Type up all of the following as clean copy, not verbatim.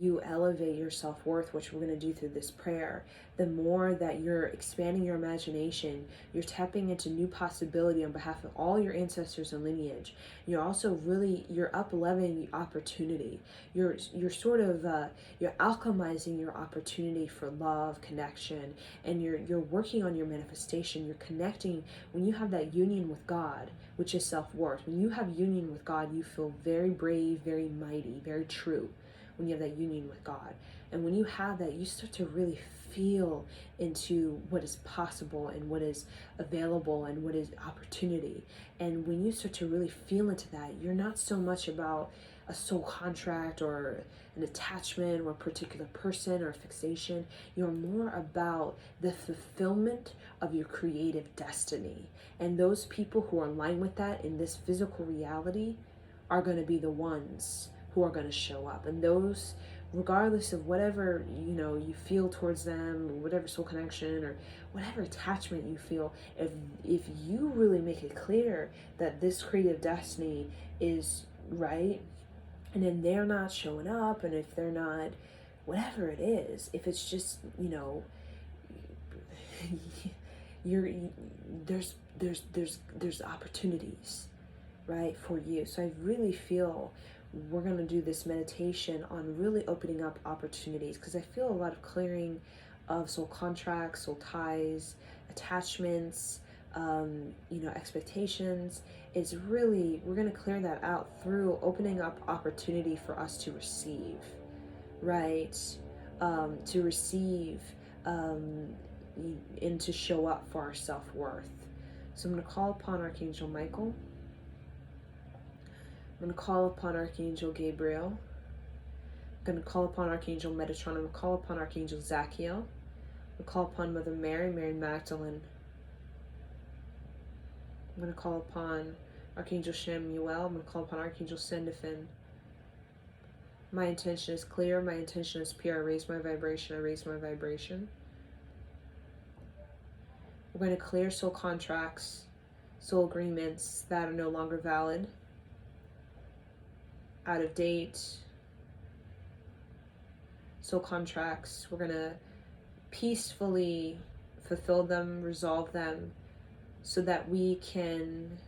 you elevate your self-worth, which we're going to do through this prayer, the more that you're expanding your imagination, you're tapping into new possibility on behalf of all your ancestors and lineage. You're also really, you're up-leveling opportunity. You're sort of you're alchemizing your opportunity for love, connection, and you're working on your manifestation. You're connecting. When you have that union with God, which is self-worth, when you have union with God, you feel very brave, very mighty, very true. When you have that union with God, and when you have that, you start to really feel into what is possible and what is available and what is opportunity. And when you start to really feel into that, you're not so much about a soul contract or an attachment or a particular person or a fixation. You're more about the fulfillment of your creative destiny. And those people who are aligned with that in this physical reality are going to be the ones who are going to show up. And those, regardless of whatever you feel towards them, or whatever soul connection or whatever attachment you feel, if you really make it clear that this creative destiny is right, and then they're not showing up, and if they're not, whatever it is, if it's just you're there's opportunities, right, for you. So I really feel we're going to do this meditation on really opening up opportunities, because I feel a lot of clearing of soul contracts, soul ties, attachments, expectations. Is really, we're going to clear that out through opening up opportunity for us to receive, right? To receive and to show up for our self-worth. So I'm going to call upon Archangel Michael. I'm going to call upon Archangel Gabriel. I'm going to call upon Archangel Metatron. I'm going to call upon Archangel Zachiel. I'm going to call upon Mother Mary, Mary Magdalene. I'm going to call upon Archangel Chamuel. I'm going to call upon Archangel Sendifin. My intention is clear. My intention is pure. I raise my vibration. I raise my vibration. We're going to clear soul contracts, soul agreements that are no longer valid, out of date, soul contracts. We're going to peacefully fulfill them, resolve them, so that we can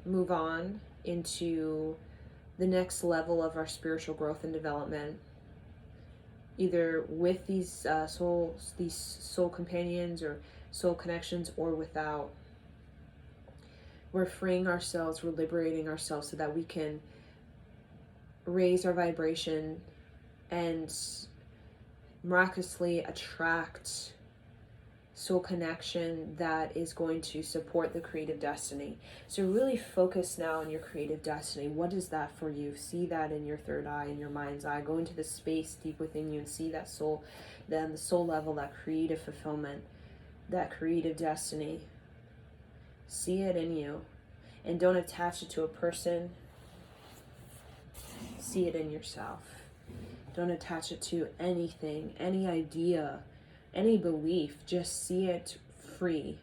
move on into the next level of our spiritual growth and development, either with these soul companions or soul connections, or without. We're freeing ourselves, we're liberating ourselves, so that we can raise our vibration and miraculously attract soul connection that is going to support the creative destiny. So really focus now on your creative destiny. What is that for you? See that in your third eye, in your mind's eye. Go into the space deep within you and see that soul, then the soul level, that creative fulfillment, that creative destiny. See it in you, and don't attach it to a person. See it in yourself. Don't attach it to anything, any idea, any belief. Just see it free.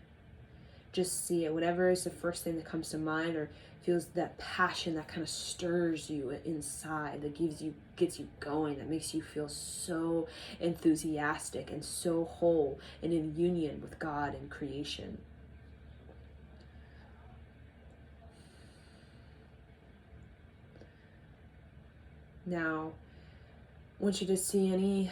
Just see it. Whatever is the first thing that comes to mind, or feels that passion that kind of stirs you inside, that gets you going, that makes you feel so enthusiastic and so whole and in union with God and creation. Now, I want you to see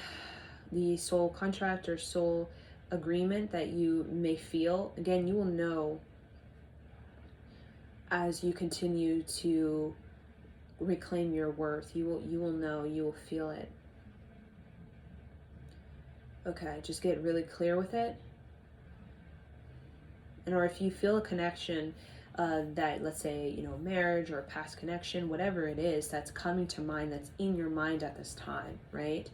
the soul contract or soul agreement that you may feel. Again, you will know as you continue to reclaim your worth. You will know, you will feel it. Okay, just get really clear with it. And or if you feel a connection that, let's say, marriage or a past connection, whatever it is that's coming to mind, that's in your mind at this time, right?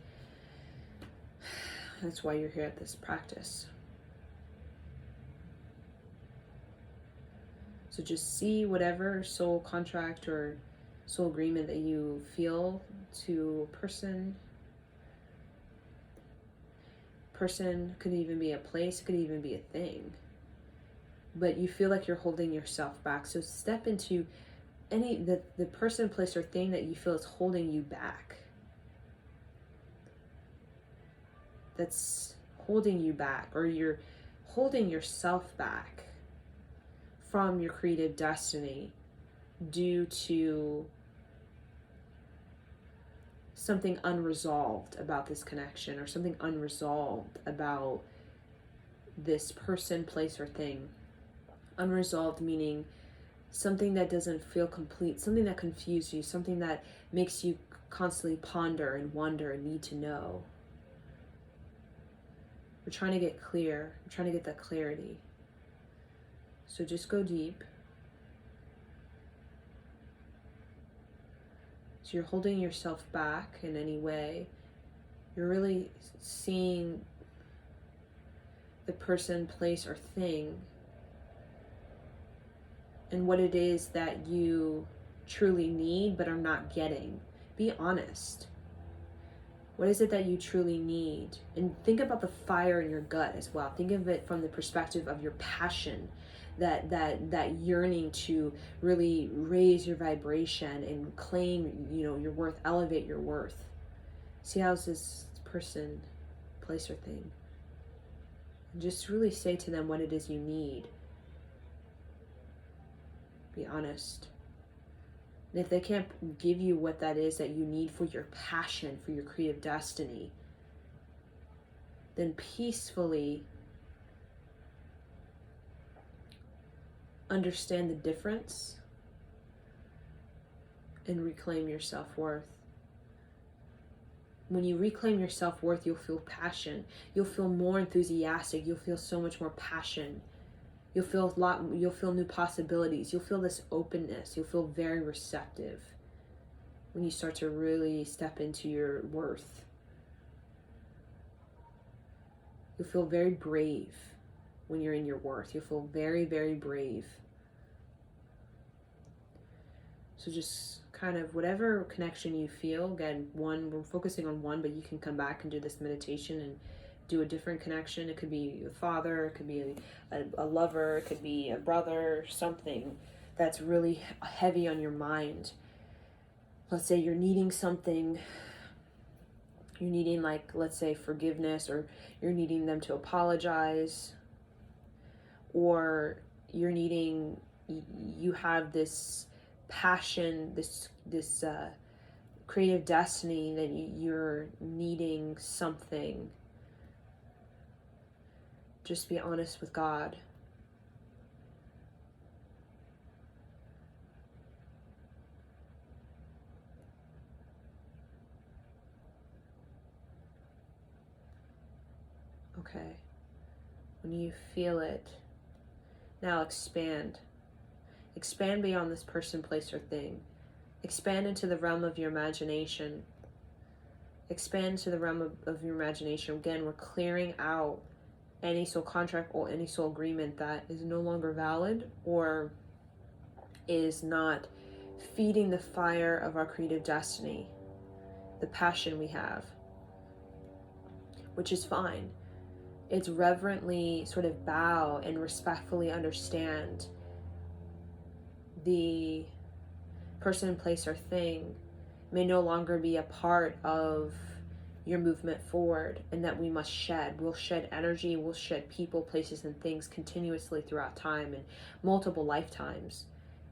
That's why you're here at this practice. So just see whatever soul contract or soul agreement that you feel to a person. Person could even be a place, could even be a thing. But you feel like you're holding yourself back. So step into the person, place, or thing that you feel is holding you back. that's holding you back, or you're holding yourself back from your creative destiny due to something unresolved about this connection, or something unresolved about this person, place, or thing. Unresolved meaning something that doesn't feel complete, something that confuses you, something that makes you constantly ponder and wonder and need to know. We're trying to get clear. We're trying to get that clarity. So just go deep. So you're holding yourself back in any way. You're really seeing the person, place, or thing and what it is that you truly need but are not getting. Be honest. What is it that you truly need? And think about the fire in your gut as well. Think of it from the perspective of your passion, that yearning to really raise your vibration and claim, your worth, elevate your worth. See, how's this person, place, or thing? And just really say to them what it is you need. Be honest. And if they can't give you what that is that you need for your passion, for your creative destiny, then peacefully understand the difference and reclaim your self-worth. When you reclaim your self-worth, you'll feel passion. You'll feel more enthusiastic. You'll feel so much more passion. You'll feel new possibilities. You'll feel this openness. You'll feel very receptive when you start to really step into your worth. You'll feel very brave when you're in your worth. You'll feel very, very brave. So just kind of whatever connection you feel, again, we're focusing on one, but you can come back and do this meditation and do a different connection. It could be a father, it could be a lover, it could be a brother, something that's really heavy on your mind. Let's say you're needing something, you're needing, like, let's say forgiveness, or you're needing them to apologize, or you're needing, you have this passion, this creative destiny that you're needing something. Just be honest with God. Okay. When you feel it, now expand. Expand beyond this person, place, or thing. Expand into the realm of your imagination. Expand to the realm of your imagination. Again, we're clearing out any soul contract or any soul agreement that is no longer valid or is not feeding the fire of our creative destiny, the passion we have, which is fine. It's reverently sort of bow and respectfully understand the person, place, or thing may no longer be a part of your movement forward, and that we must shed. We'll shed energy, we'll shed people, places, and things continuously throughout time and multiple lifetimes.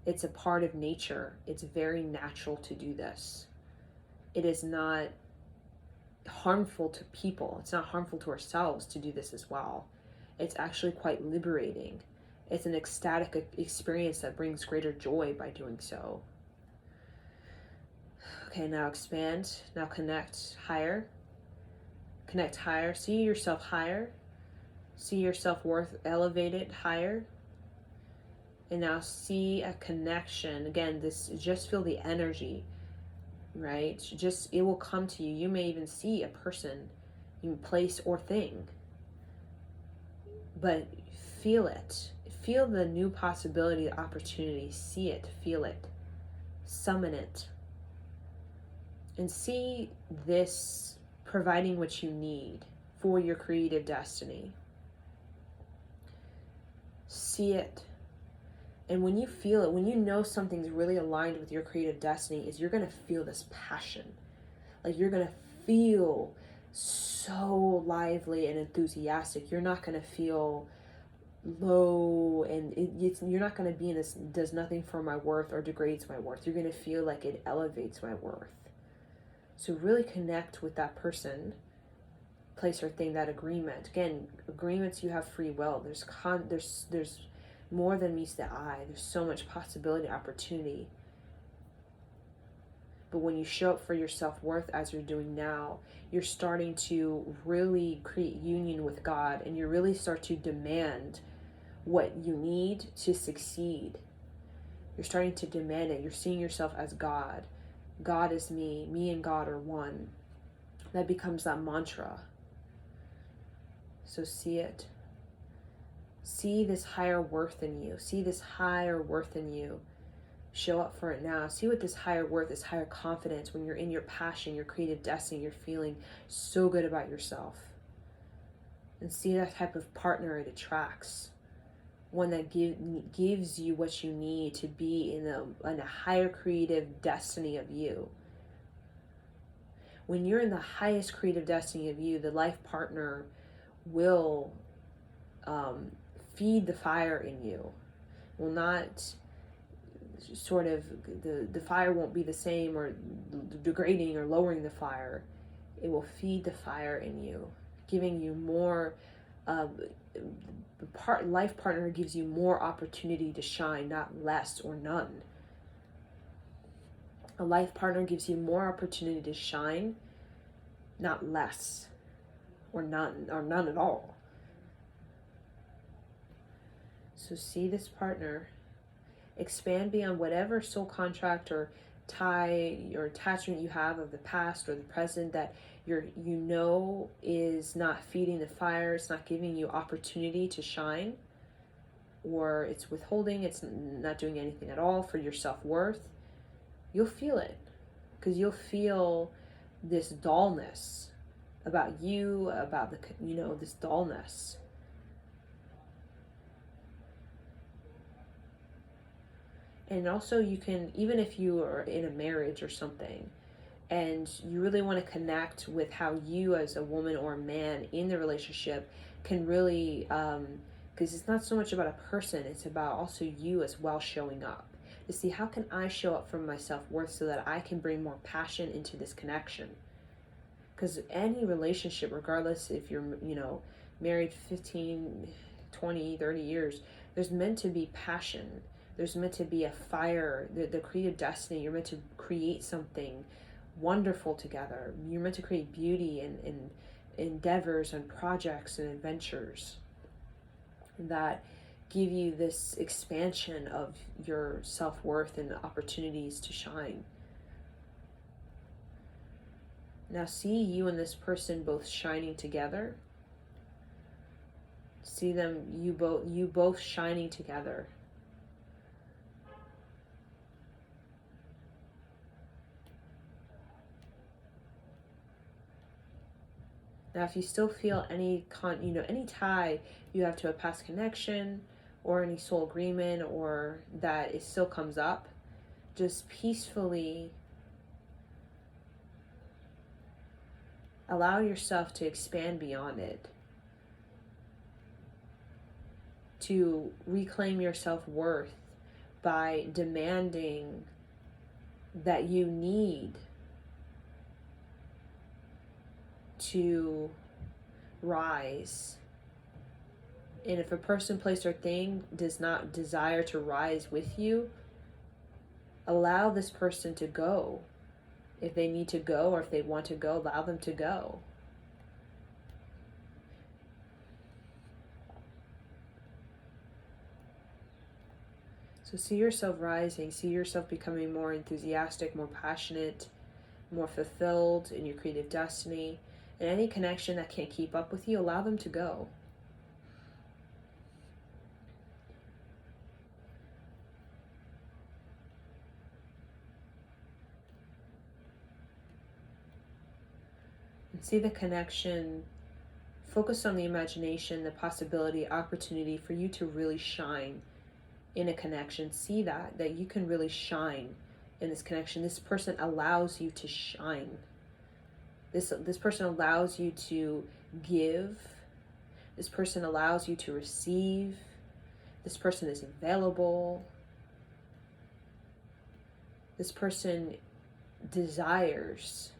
It's a part of nature. It's very natural to do this. It is not harmful to people. It's not harmful to ourselves to do this as well. It's actually quite liberating. It's an ecstatic experience that brings greater joy by doing so. Okay, now expand. Now connect higher. Connect higher. See yourself higher. See your self-worth elevated higher. And now see a connection. Again, just feel the energy, right? It will come to you. You may even see a person, place, or thing. But feel it. Feel the new possibility, the opportunity. See it, feel it. Summon it. And see this providing what you need for your creative destiny. See it. And when you feel it, when you know something's really aligned with your creative destiny, you're going to feel this passion. Like, you're going to feel so so lively and enthusiastic. You're not going to feel low, and you're not going to be in this does nothing for my worth or degrades my worth. You're going to feel like it elevates my worth. So really connect with that person, place or thing, that agreement. Again, agreements, you have free will. There's more than meets the eye. There's so much possibility, opportunity. But when you show up for your self-worth as you're doing now, you're starting to really create union with God, and you really start to demand what you need to succeed. You're starting to demand it. You're seeing yourself as God. God is me. Me and God are one. That becomes that mantra. So see it. See this higher worth in you. See this higher worth in you. Show up for it now. See what this higher worth, this higher confidence, when you're in your passion, your creative destiny, you're feeling so good about yourself. And see that type of partner it attracts. One that gives you what you need to be in a higher creative destiny of you. When you're in the highest creative destiny of you, the life partner will feed the fire in you. Will not sort of, the fire won't be the same or degrading or lowering the fire. It will feed the fire in you, giving you more. Life partner gives you more opportunity to shine, not less or none. A life partner gives you more opportunity to shine, not less or none at all. So see this partner, expand beyond whatever soul contract or tie or attachment you have of the past or the present that is not feeding the fire. It's not giving you opportunity to shine, or it's withholding, it's not doing anything at all for your self-worth. You'll feel it, because you'll feel this dullness about you, about this dullness. And also, you can, even if you are in a marriage or something, and you really want to connect with how you as a woman or a man in the relationship can really, because it's not so much about a person, it's about also you as well showing up. To see, how can I show up from my self-worth so that I can bring more passion into this connection? Because any relationship, regardless if you're, married 15, 20, 30 years, there's meant to be passion. There's meant to be a fire, the creative destiny. You're meant to create something wonderful together. You're meant to create beauty and endeavors and projects and adventures that give you this expansion of your self-worth and opportunities to shine. Now see you and this person both shining together. See them, you both shining together. Now, if you still feel any tie you have to a past connection or any soul agreement, or that it still comes up, just peacefully allow yourself to expand beyond it, to reclaim your self-worth by demanding that you need to rise. And if a person, place, or thing does not desire to rise with you, allow this person to go. If they need to go, or if they want to go, allow them to go. So see yourself rising, see yourself becoming more enthusiastic, more passionate, more fulfilled in your creative destiny. And any connection that can't keep up with you, allow them to go. And see the connection. Focus on the imagination, the possibility, opportunity for you to really shine in a connection. See that you can really shine in this connection. This person allows you to shine. This person allows you to give. This person allows you to receive. This person is available. This person desires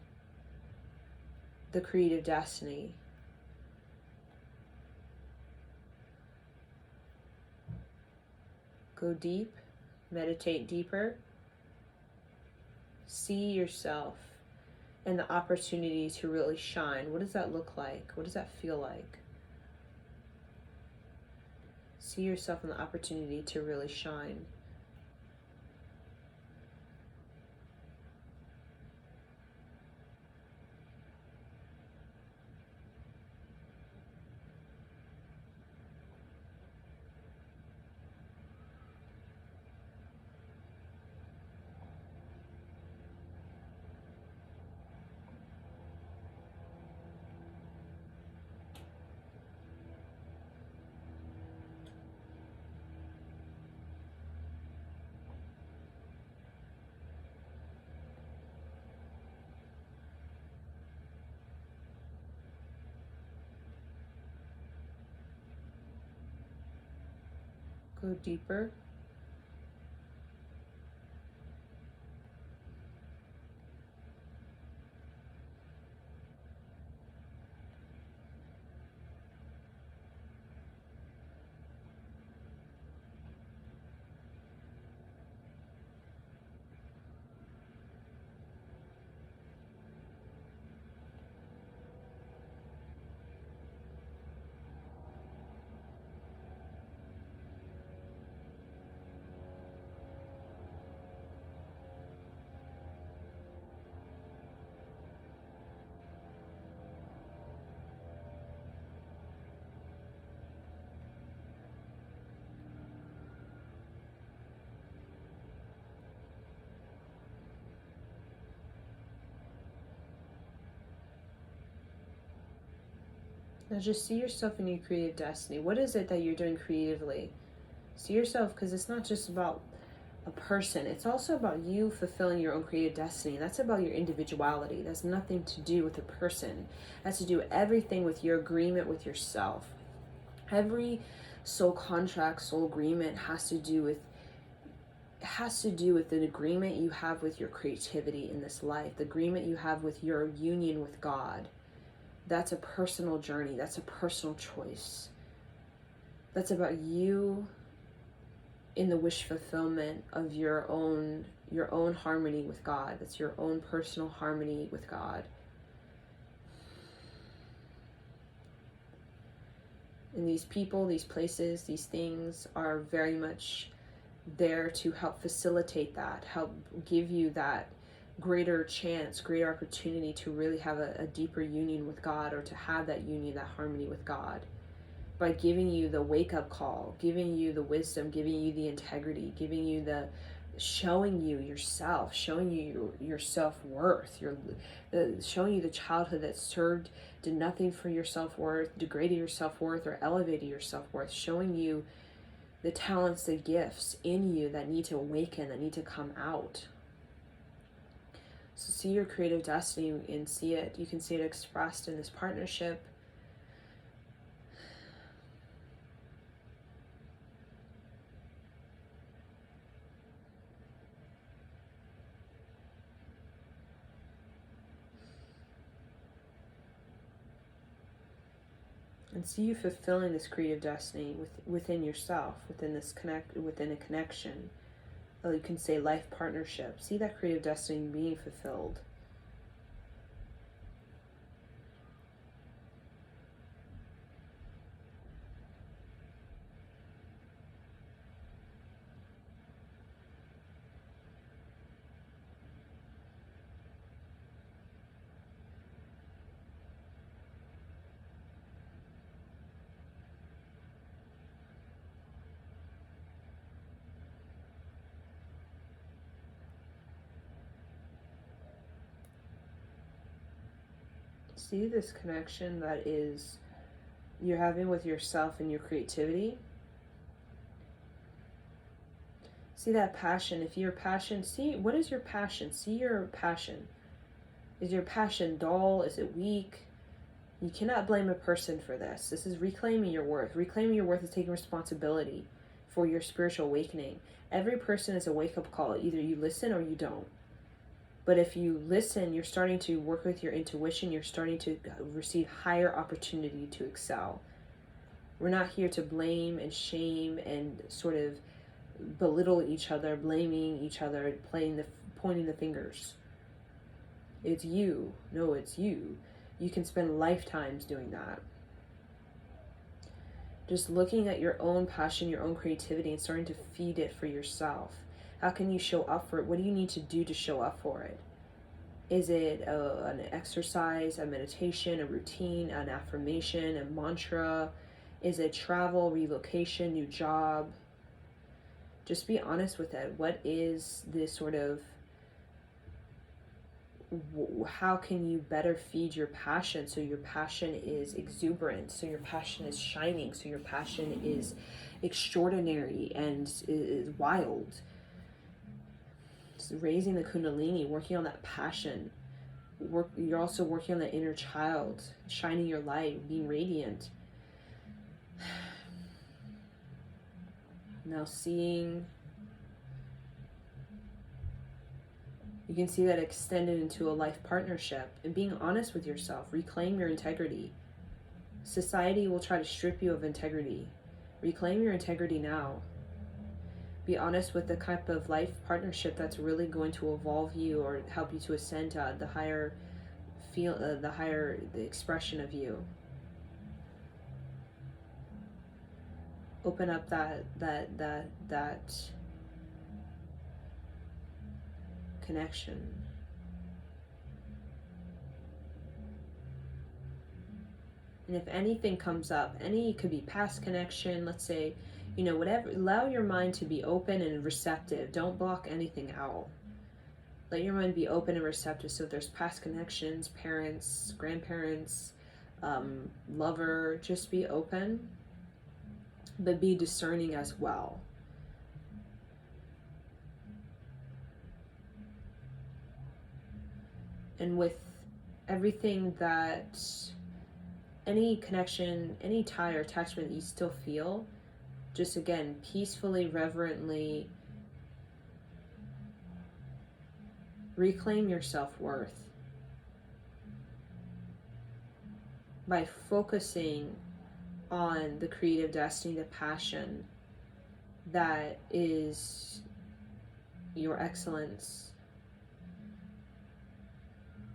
the creative destiny. Go deep, meditate deeper. See yourself and the opportunity to really shine. What does that look like? What does that feel like? See yourself and the opportunity to really shine. Go deeper. Now just see yourself in your creative destiny. What is it that you're doing creatively? See yourself, because it's not just about a person. It's also about you fulfilling your own creative destiny. That's about your individuality. That's nothing to do with a person. That's to do everything with your agreement with yourself. Every soul contract, soul agreement has to do with an agreement you have with your creativity in this life, the agreement you have with your union with God. That's a personal journey. That's a personal choice. That's about you in the wish fulfillment of your own harmony with God. That's your own personal harmony with God. And these people, these places, these things are very much there to help facilitate that, help give you that greater chance, greater opportunity to really have a deeper union with God, or to have that union, that harmony with God, by giving you the wake-up call, giving you the wisdom, giving you the integrity, giving you the showing you yourself, showing you your self-worth, showing you the childhood that did nothing for your self-worth, degraded your self-worth, or elevated your self-worth, showing you the talents, the gifts in you that need to awaken, that need to come out. So see your creative destiny and see it. You can see it expressed in this partnership. And see you fulfilling this creative destiny within yourself, within a connection. Or you can say life partnership. See that creative destiny being fulfilled. See this connection that is you're having with yourself and your creativity. See that passion. If your passion, see what is your passion. See your passion. Is your passion dull? Is it weak? You cannot blame a person for this. This is reclaiming your worth. Reclaiming your worth is taking responsibility for your spiritual awakening. Every person is a wake-up call. Either you listen or you don't. But if you listen, you're starting to work with your intuition. You're starting to receive higher opportunity to excel. We're not here to blame and shame and sort of belittle each other, blaming each other, pointing the fingers. It's you. No, it's you. You can spend lifetimes doing that. Just looking at your own passion, your own creativity, and starting to feed it for yourself. How can you show up for it? What do you need to do to show up for it? Is it an exercise, a meditation, a routine, an affirmation, a mantra? Is it travel, relocation, new job? Just be honest with it. What is this sort of, how can you better feed your passion so your passion is exuberant, so your passion is shining, so your passion is extraordinary and is wild? Raising the kundalini, working on that passion. You're also working on the inner child, shining your light, being radiant. Now seeing, you can see that extended into a life partnership, and being honest with yourself. Reclaim your integrity. Society will try to strip you of integrity. Reclaim your integrity now. Be honest with the type of life partnership that's really going to evolve you or help you to ascend to the higher the expression of you. Open up that connection. And if anything comes up, it could be past connection, let's say, whatever, allow your mind to be open and receptive. Don't block anything out. Let your mind be open and receptive. So if there's past connections, parents, grandparents, lover, just be open, but be discerning as well. And with everything that, any connection, any tie or attachment that you still feel, just again, peacefully, reverently reclaim your self-worth by focusing on the creative destiny, the passion that is your excellence.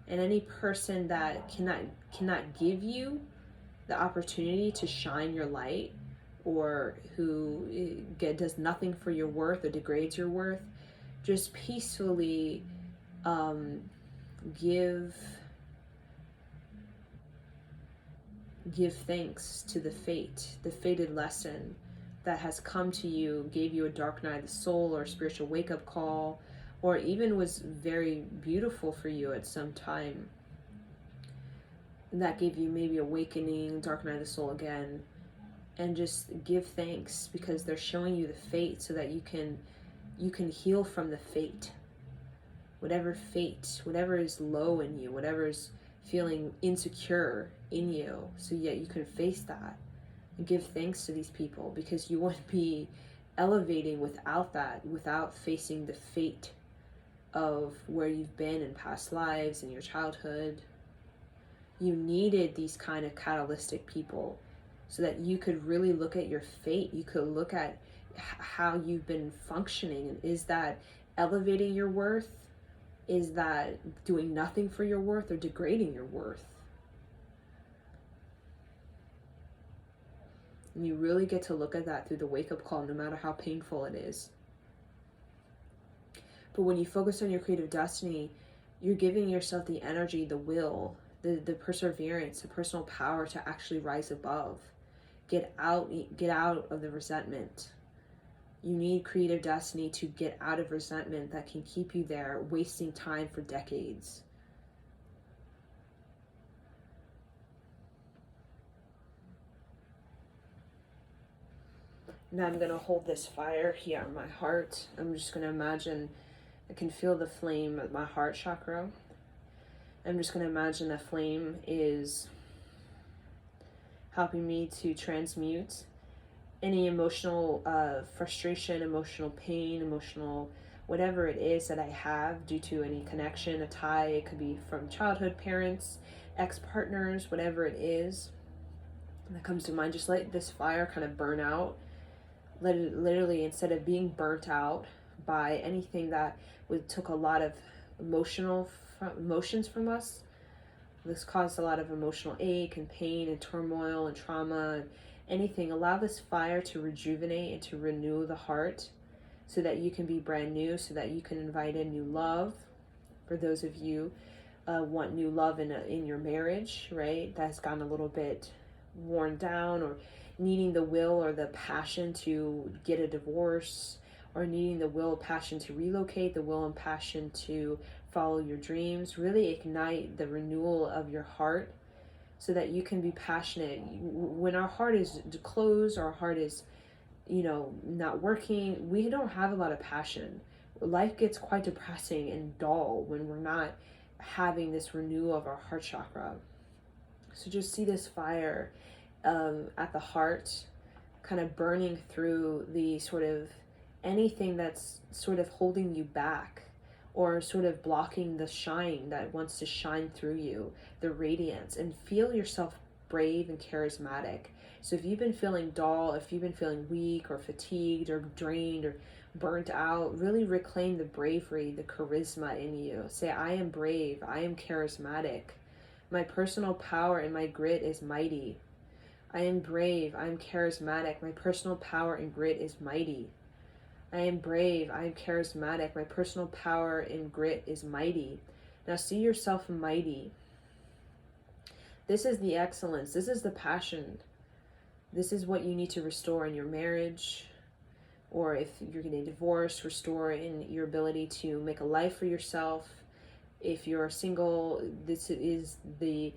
And any person that cannot give you the opportunity to shine your light, or who does nothing for your worth or degrades your worth, just peacefully give thanks to the fated lesson that has come to you, gave you a dark night of the soul or a spiritual wake-up call, or even was very beautiful for you at some time. And that gave you maybe awakening, dark night of the soul again. And just give thanks, because they're showing you the fate so that you can heal from the fate. Whatever is low in you, whatever is feeling insecure in you, so yet you can face that and give thanks to these people, because you wouldn't be elevating without that, without facing the fate of where you've been in past lives, in your childhood. You needed these kind of catalytic people so that you could really look at your fate. You could look at how you've been functioning, and is that elevating your worth? Is that doing nothing for your worth or degrading your worth? And you really get to look at that through the wake-up call, no matter how painful it is. But when you focus on your creative destiny, you're giving yourself the energy, the will, the perseverance, the personal power to actually rise above. Get out of the resentment. You need creative destiny to get out of resentment that can keep you there, wasting time for decades. Now I'm going to hold this fire here on my heart. I'm just going to imagine, I can feel the flame at my heart chakra. I'm just going to imagine that flame is helping me to transmute any emotional frustration, emotional pain, emotional whatever it is that I have due to any connection, a tie. It could be from childhood parents, ex-partners, whatever it is that comes to mind. Just let this fire kind of burn out. Let it literally, instead of being burnt out by anything that took a lot of emotions from us, this caused a lot of emotional ache and pain and turmoil and trauma and anything. Allow this fire to rejuvenate and to renew the heart so that you can be brand new, so that you can invite in new love. For those of you want new love in your marriage, right? That's gotten a little bit worn down, or needing the will or the passion to get a divorce, or needing the will and passion to relocate, the will and passion to follow your dreams. Really ignite the renewal of your heart so that you can be passionate. When our heart is closed, our heart is, not working, we don't have a lot of passion. Life gets quite depressing and dull when we're not having this renewal of our heart chakra. So just see this fire at the heart, kind of burning through the sort of anything that's sort of holding you back, or sort of blocking the shine that wants to shine through you, the radiance, and feel yourself brave and charismatic. So if you've been feeling dull, if you've been feeling weak or fatigued or drained or burnt out, really reclaim the bravery, the charisma in you. Say, I am brave, I am charismatic. My personal power and my grit is mighty. I am brave, I am charismatic. My personal power and grit is mighty. I am brave, I am charismatic. My personal power and grit is mighty. Now see yourself mighty. This is the excellence. This is the passion. This is what you need to restore in your marriage, or if you're getting divorced, restore in your ability to make a life for yourself. If you're single, this is the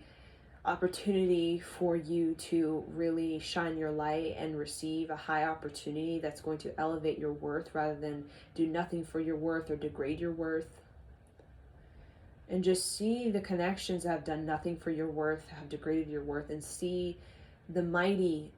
opportunity for you to really shine your light and receive a high opportunity that's going to elevate your worth rather than do nothing for your worth or degrade your worth. And just see the connections that have done nothing for your worth, have degraded your worth, and see the mighty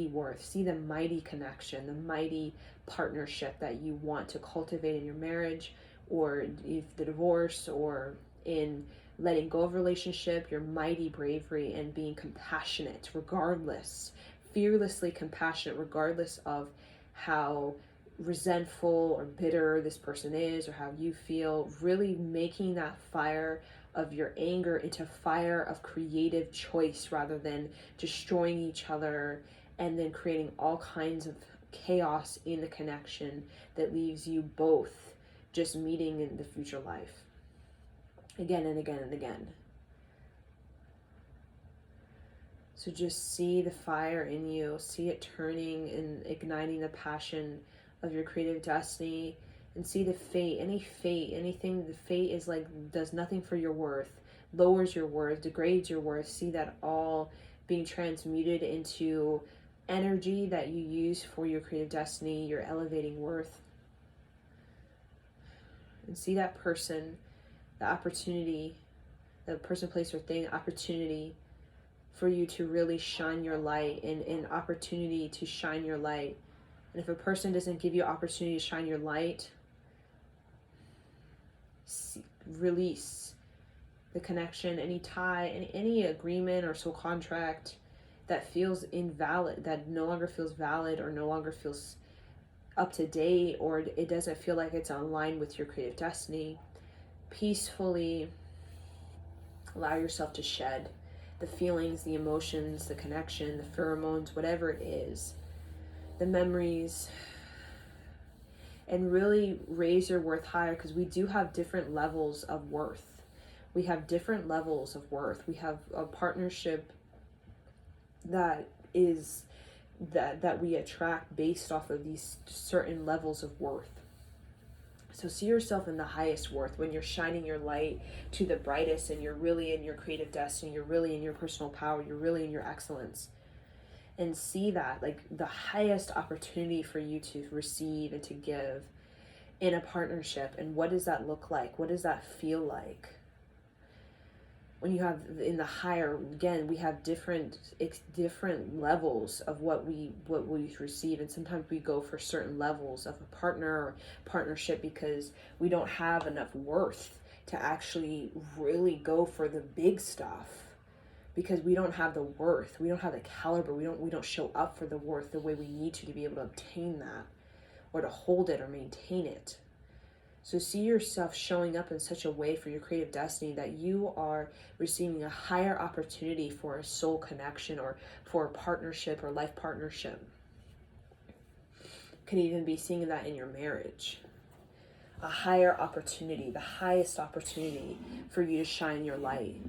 worth, see the mighty connection, the mighty partnership that you want to cultivate in your marriage, or if the divorce, or in letting go of relationship, your mighty bravery and being compassionate regardless, fearlessly compassionate regardless of how resentful or bitter this person is or how you feel. Really making that fire of your anger into fire of creative choice rather than destroying each other and then creating all kinds of chaos in the connection that leaves you both just meeting in the future life again and again and again. So just see the fire in you, see it turning and igniting the passion of your creative destiny, and see the fate, anything the fate is like does nothing for your worth, lowers your worth, degrades your worth. See that all being transmuted into energy that you use for your creative destiny, your elevating worth. And see that person, the opportunity, the person, place, or thing, opportunity for you to really shine your light, and opportunity to shine your light. And if a person doesn't give you opportunity to shine your light, release the connection, any tie, any agreement or soul contract that feels invalid, that no longer feels valid or no longer feels up to date, or it doesn't feel like it's aligned with your creative destiny. Peacefully allow yourself to shed the feelings, the emotions, the connection, the pheromones, whatever it is, the memories, and really raise your worth higher, because we do have different levels of worth. We have different levels of worth. We have a partnership that is that we attract based off of these certain levels of worth. So see yourself in the highest worth when you're shining your light to the brightest, and you're really in your creative destiny, you're really in your personal power, you're really in your excellence. And see that like the highest opportunity for you to receive and to give in a partnership. And what does that look like? What does that feel like? When you have in the higher, again, we have different levels of what we receive, and sometimes we go for certain levels of a partner or partnership because we don't have enough worth to actually really go for the big stuff, because we don't have the worth, we don't have the caliber, we don't show up for the worth the way we need to be able to obtain that or to hold it or maintain it. So see yourself showing up in such a way for your creative destiny that you are receiving a higher opportunity for a soul connection or for a partnership or life partnership. Could even be seeing that in your marriage. A higher opportunity, the highest opportunity for you to shine your light,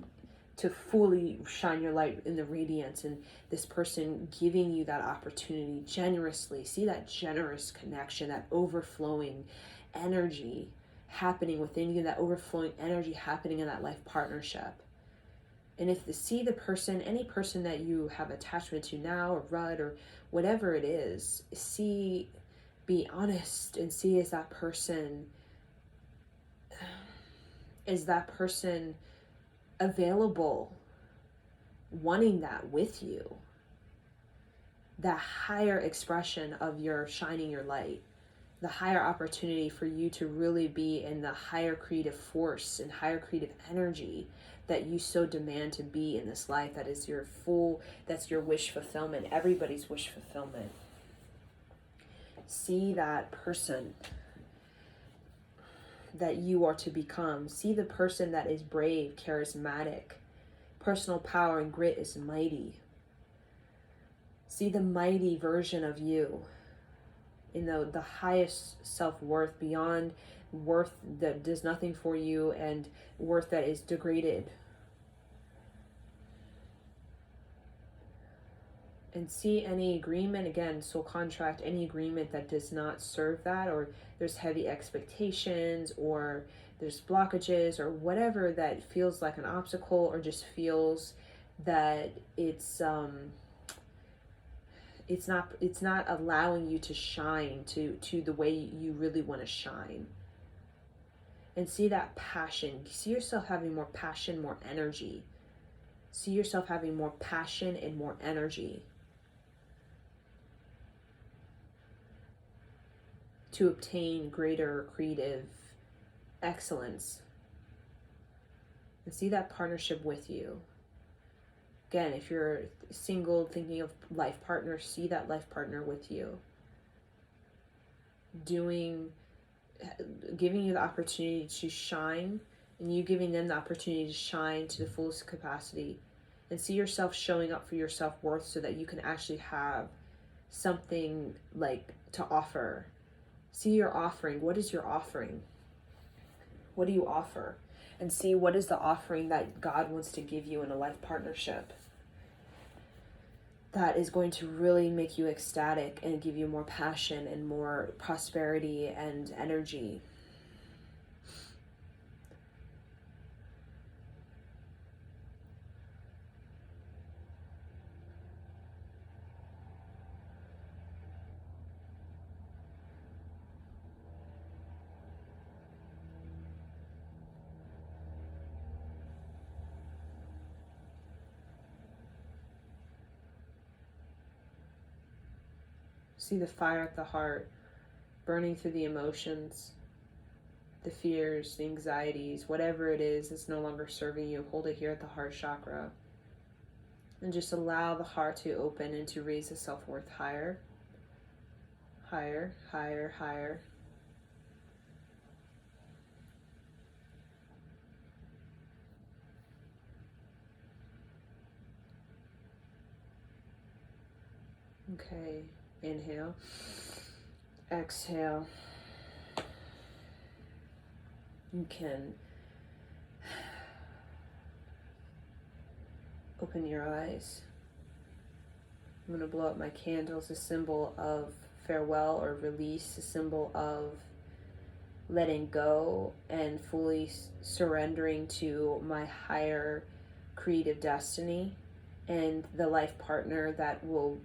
to fully shine your light in the radiance, and this person giving you that opportunity generously. See that generous connection, that overflowing energy happening within you, that overflowing energy happening in that life partnership. And if see the person, any person that you have attachment to now, or Rudd, or whatever it is, be honest and see, is that person available, wanting that with you, that higher expression of your shining your light, the higher opportunity for you to really be in the higher creative force and higher creative energy that you so demand to be in this life. That is that's your wish fulfillment, everybody's wish fulfillment. See that person that you are to become. See the person that is brave, charismatic, personal power and grit is mighty. See the mighty version of you in the highest self-worth, beyond worth that does nothing for you and worth that is degraded. And see any agreement, again, soul contract, any agreement that does not serve that, or there's heavy expectations, or there's blockages, or whatever that feels like an obstacle, or just feels that it's not allowing you to shine to the way you really want to shine. And see that passion. See yourself having more passion, more energy. See yourself having more passion and more energy to obtain greater creative excellence. And see that partnership with you. Again, if you're single, thinking of life partner, see that life partner with you. Giving you the opportunity to shine, and you giving them the opportunity to shine to the fullest capacity. And see yourself showing up for your self-worth so that you can actually have something like to offer. See your offering. What is your offering? What do you offer? And see what is the offering that God wants to give you in a life partnership that is going to really make you ecstatic and give you more passion and more prosperity and energy. See the fire at the heart, burning through the emotions, the fears, the anxieties, whatever it is that's no longer serving you. Hold it here at the heart chakra. And just allow the heart to open and to raise the self-worth higher, higher, higher, higher. Okay, inhale, exhale. You can open your eyes. I'm going to blow up my candles, a symbol of farewell or release, a symbol of letting go and fully surrendering to my higher creative destiny and the life partner that will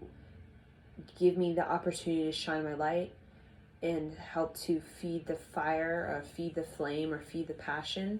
give me the opportunity to shine my light and help to feed the fire, or feed the flame, or feed the passion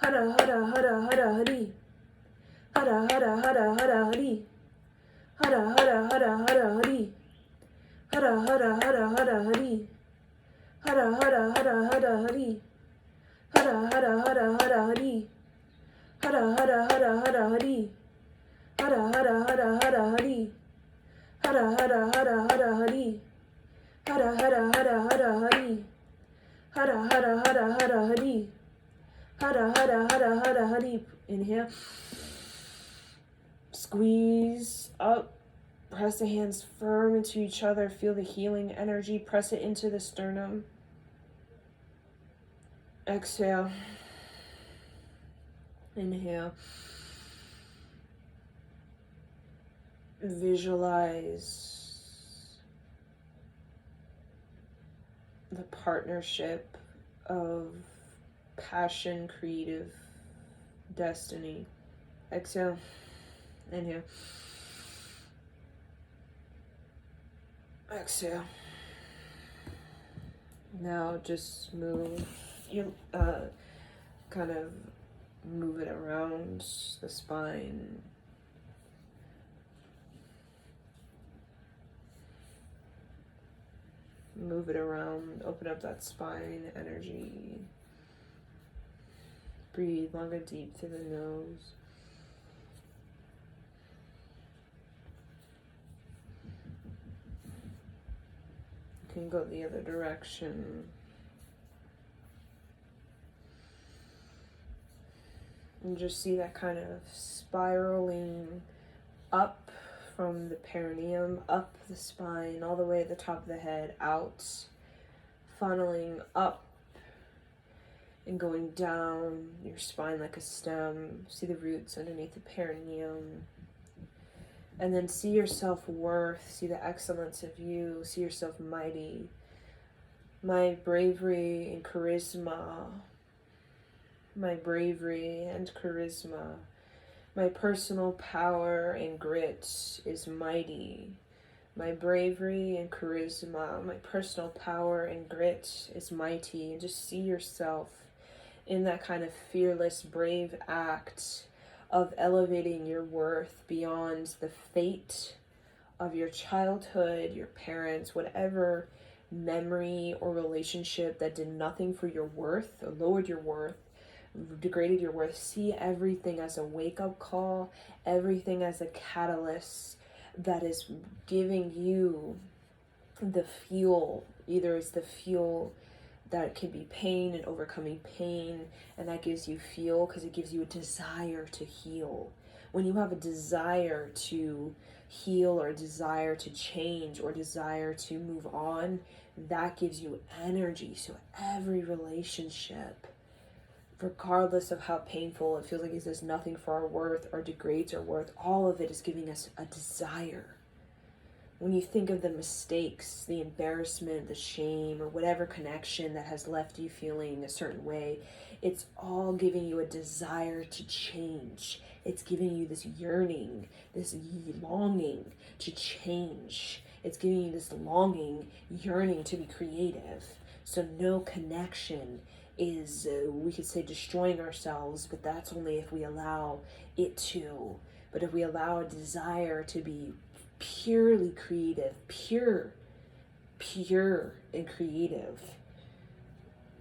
Hara hara hara hara hari. Hara hara hara hara hari. Hara hara hara hara hari. Hara hara hara hara hari. Hara hara hara hara hari. Hara hara hara hara hari. Hara hara hara hara hari. Hara hara hara hara hari. Hara hara hara hara hari. Hara hara hara hara hari. Hara hara hara hara hari. Hara hara hara hara hari. Inhale. Squeeze up. Press the hands firm into each other. Feel the healing energy. Press it into the sternum. Exhale. Inhale. Visualize the partnership of passion, creative destiny. Exhale. Inhale. Exhale. Now just move you kind of move it around the spine. Move it around, open up that spine energy. Breathe long and deep through the nose. You can go the other direction. And just see that kind of spiraling up from the perineum, up the spine, all the way to the top of the head, out, funneling up and going down your spine like a stem. See the roots underneath the perineum. And then see your self-worth, see the excellence of you, see yourself mighty. My bravery and charisma, my bravery and charisma, my personal power and grit is mighty. My bravery and charisma, my personal power and grit is mighty. And just see yourself in that kind of fearless, brave act of elevating your worth beyond the fate of your childhood, your parents, whatever memory or relationship that did nothing for your worth or lowered your worth, degraded your worth. See everything as a wake-up call, everything as a catalyst that is giving you the fuel. Either it's the fuel that can be pain and overcoming pain, and that gives you fuel because it gives you a desire to heal. When you have a desire to heal or a desire to change or desire to move on, that gives you energy. So every relationship, regardless of how painful it feels like it does nothing for our worth or degrades our worth, all of it is giving us a desire. When you think of the mistakes, the embarrassment, the shame, or whatever connection that has left you feeling a certain way, it's all giving you a desire to change. It's giving you this yearning, this longing to change. It's giving you this longing, yearning to be creative. So no connection is, we could say, destroying ourselves, but that's only if we allow it to. But if we allow a desire to be purely creative, pure and creative,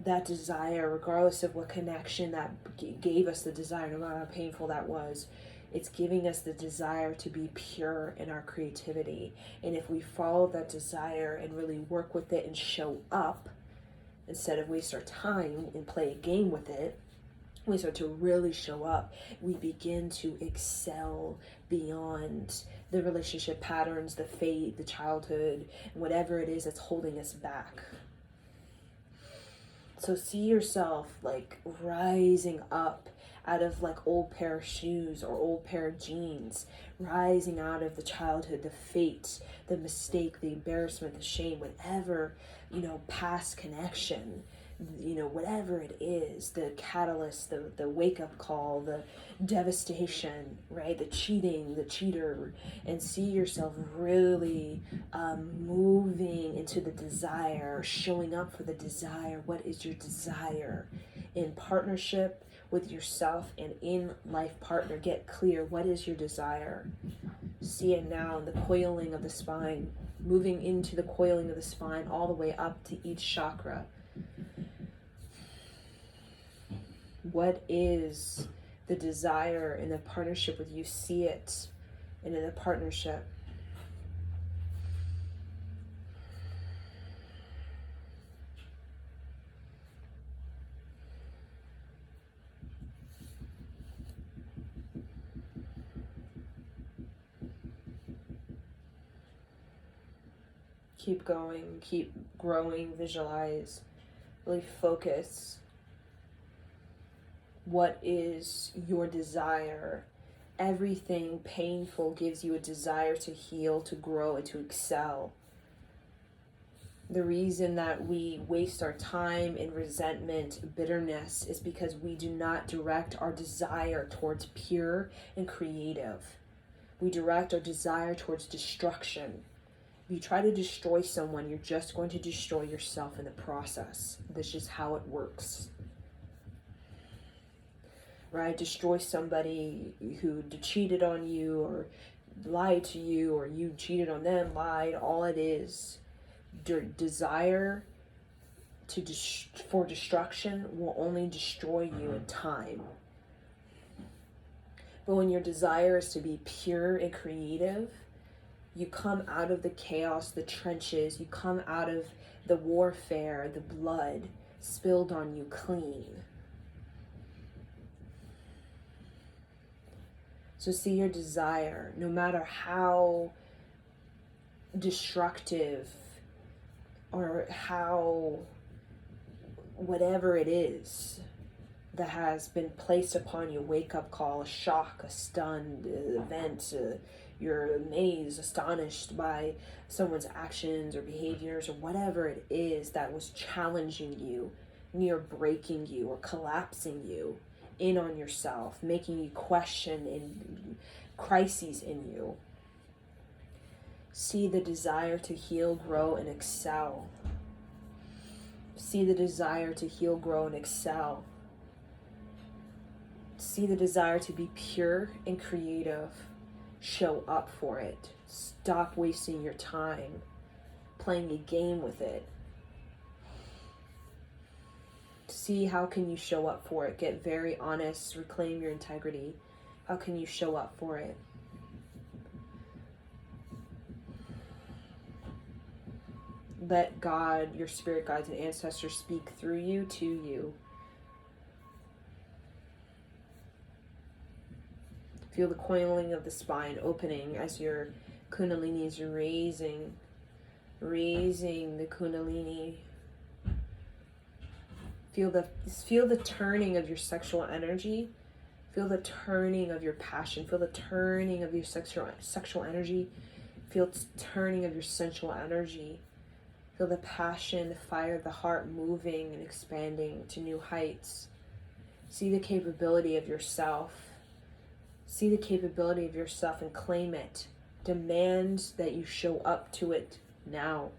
that desire, regardless of what connection that gave us the desire, no matter how painful that was, it's giving us the desire to be pure in our creativity. And if we follow that desire and really work with it and show up, instead of waste our time and play a game with it, we start to really show up. We begin to excel beyond the relationship patterns, the fate, the childhood, whatever it is that's holding us back. So see yourself like rising up out of like old pair of shoes or old pair of jeans, rising out of the childhood, the fate, the mistake, the embarrassment, the shame, whatever, past connection, whatever it is, the catalyst, the wake-up call, the devastation, right, the cheating, the cheater, and see yourself really moving into the desire, showing up for the desire. What is your desire in partnership with yourself and in life partner. Get clear. What is your desire? See it now in the coiling of the spine, moving into the coiling of the spine all the way up to each chakra. What is the desire in the partnership with you? See it, and in the partnership. Keep going, keep growing, visualize, really focus. What is your desire? Everything painful gives you a desire to heal, to grow, and to excel. The reason that we waste our time in resentment, bitterness, is because we do not direct our desire towards pure and creative. We direct our desire towards destruction. If you try to destroy someone, you're just going to destroy yourself in the process. That's just how it works. Right? Destroy somebody who cheated on you or lied to you, or you cheated on them, lied. All it is, desire for destruction will only destroy you in time. But when your desire is to be pure and creative, you come out of the chaos, the trenches, you come out of the warfare, the blood spilled on you clean. So see your desire, no matter how destructive or how whatever it is that has been placed upon you, wake up call, a shock, a stunned event, you're amazed, astonished by someone's actions or behaviors or whatever it is that was challenging you, near breaking you or collapsing you in on yourself, making you question in crises in you. See the desire to heal, grow, and excel. See the desire to heal, grow, and excel. See the desire to be pure and creative. Show up for it. Stop wasting your time playing a game with it. See how can you show up for it. Get very honest. Reclaim your integrity. How can you show up for it? Let God, your spirit guides, and ancestors speak through you to you. Feel the coiling of the spine opening as your kundalini is raising the kundalini. Feel the turning of your sexual energy. Feel the turning of your passion. Feel the turning of your sexual energy. Feel the turning of your sensual energy. Feel the passion, the fire of the heart moving and expanding to new heights. See the capability of yourself. See the capability of yourself and claim it. Demand that you show up to it now.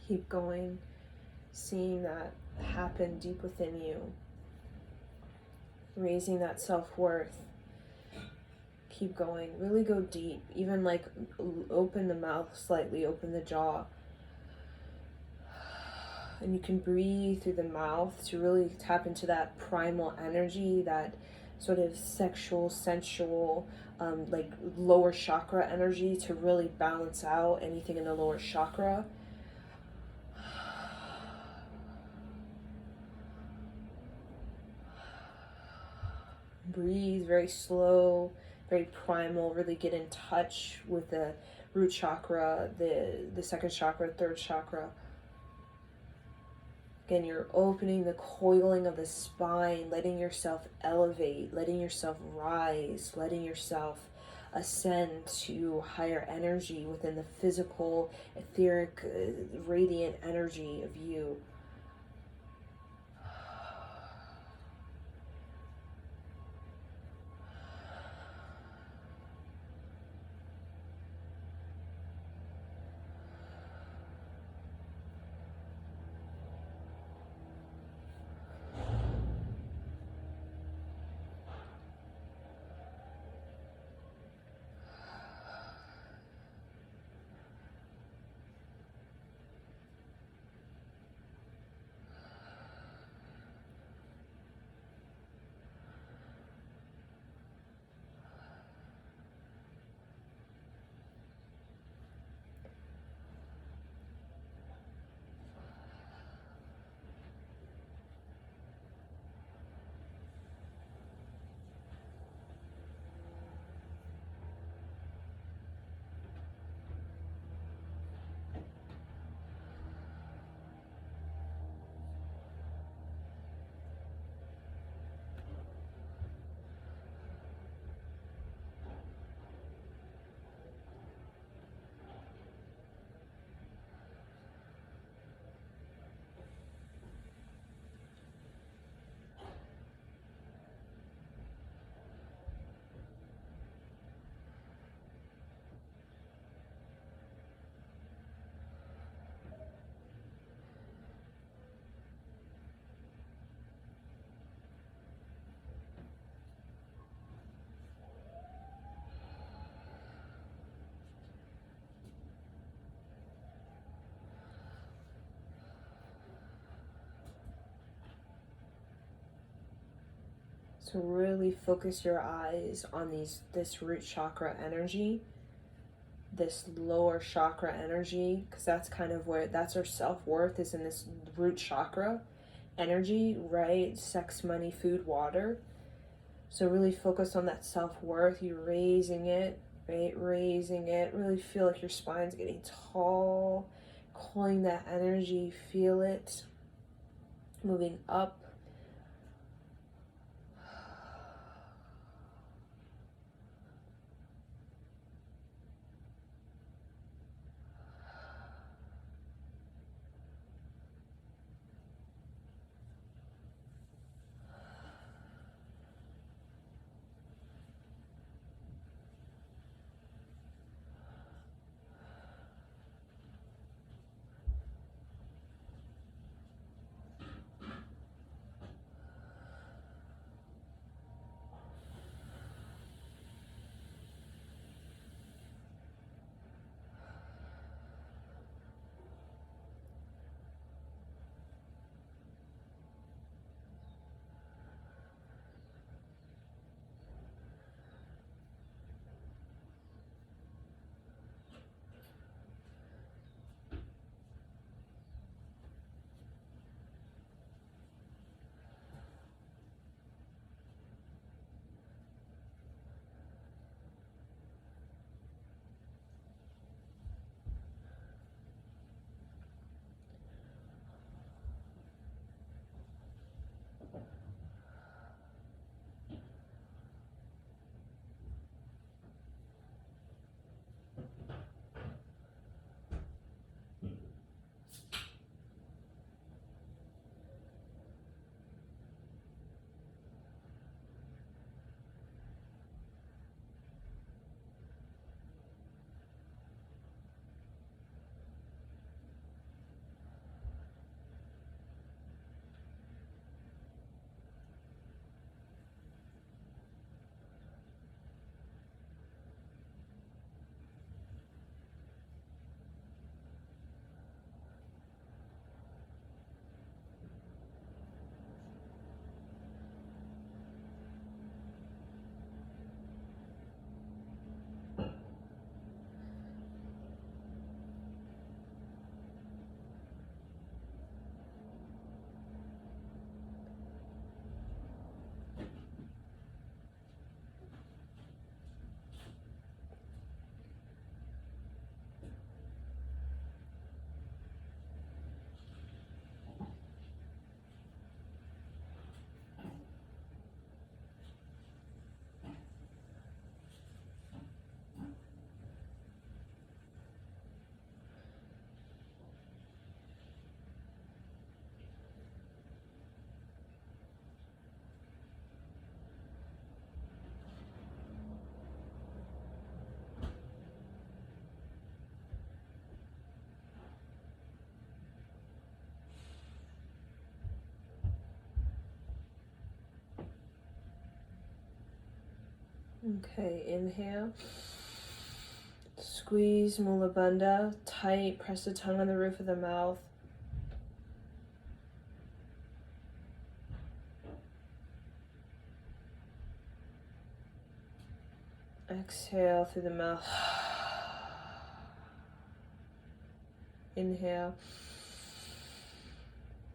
Keep going, seeing that happen deep within you, raising that self-worth. Keep going, really go deep, even like open the mouth slightly, open the jaw, and you can breathe through the mouth to really tap into that primal energy, that sort of sexual, sensual, like lower chakra energy, to really balance out anything in the lower chakra. Breathe very slow, very primal, really get in touch with the root chakra, the second chakra, third chakra. Again, you're opening the coiling of the spine, letting yourself elevate, letting yourself rise, letting yourself ascend to higher energy within the physical, etheric, radiant energy of you. So really focus your eyes on this root chakra energy, this lower chakra energy, because that's kind of where, that's our self-worth, is in this root chakra energy, right? Sex, money, food, water. So really focus on that self-worth. You're raising it, right? Raising it. Really feel like your spine's getting tall, calling that energy, feel it moving up. Okay, inhale. Squeeze Mula Bandha tight, press the tongue on the roof of the mouth. Exhale through the mouth. Inhale.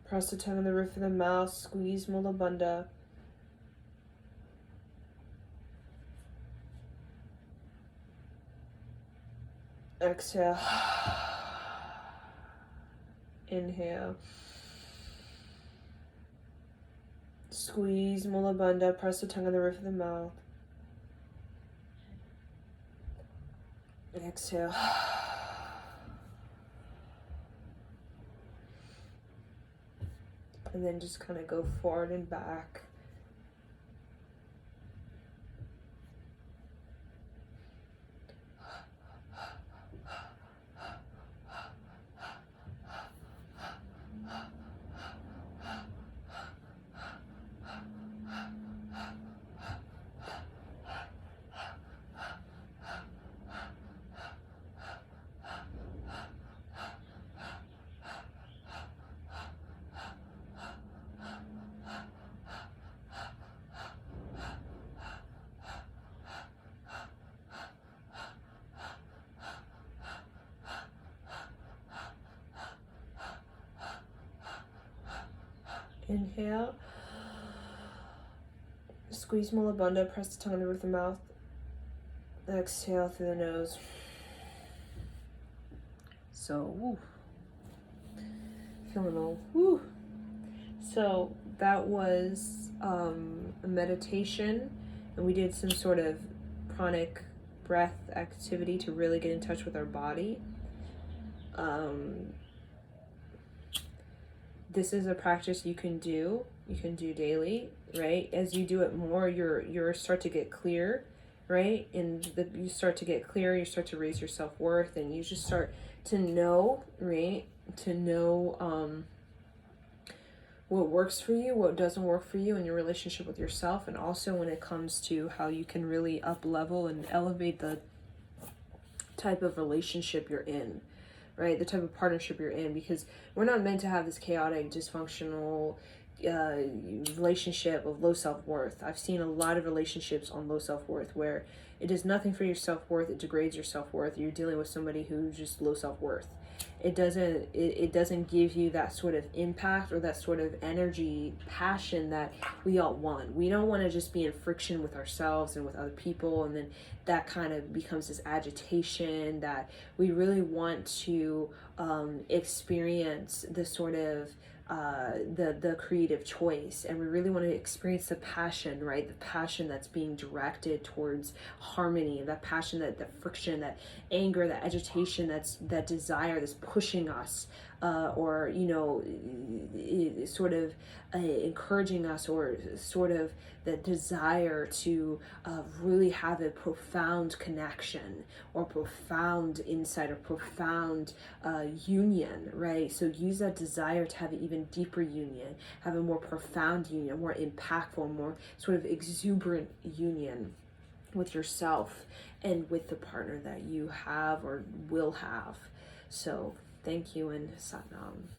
Press the tongue on the roof of the mouth, squeeze Mula Bandha. Exhale. Inhale. Squeeze Mula Bandha, press the tongue on the roof of the mouth. Exhale. And then just kind of go forward and back. Inhale. Squeeze Mula Bandha, press the tongue on the roof of the mouth. Exhale through the nose. So, woo. Feeling all, woo. So that was a meditation, and we did some sort of pranic breath activity to really get in touch with our body. This is a practice you can do daily, right? As you do it more, you start to get clear, right? And you start to get clear, you start to raise your self-worth, and you just start to know, right? To know what works for you, what doesn't work for you in your relationship with yourself, and also when it comes to how you can really up level and elevate the type of relationship you're in, right? The type of partnership you're in, because we're not meant to have this chaotic, dysfunctional relationship of low self-worth. I've seen a lot of relationships on low self-worth where it does nothing for your self-worth, it degrades your self-worth. You're dealing with somebody who's just low self-worth. It doesn't give you that sort of impact or that sort of energy, passion that we all want. We don't want to just be in friction with ourselves and with other people, and then that kind of becomes this agitation. That we really want to experience the sort of the creative choice, and we really want to experience the passion, right? The passion that's being directed towards harmony, that passion, that friction, that anger, that agitation, that desire that's pushing us, or sort of encouraging us, or sort of the desire to really have a profound connection, or profound insight, or profound union, right? So use that desire to have an even deeper union, have a more profound union, more impactful, more sort of exuberant union with yourself and with the partner that you have or will have. So thank you, and Satnam.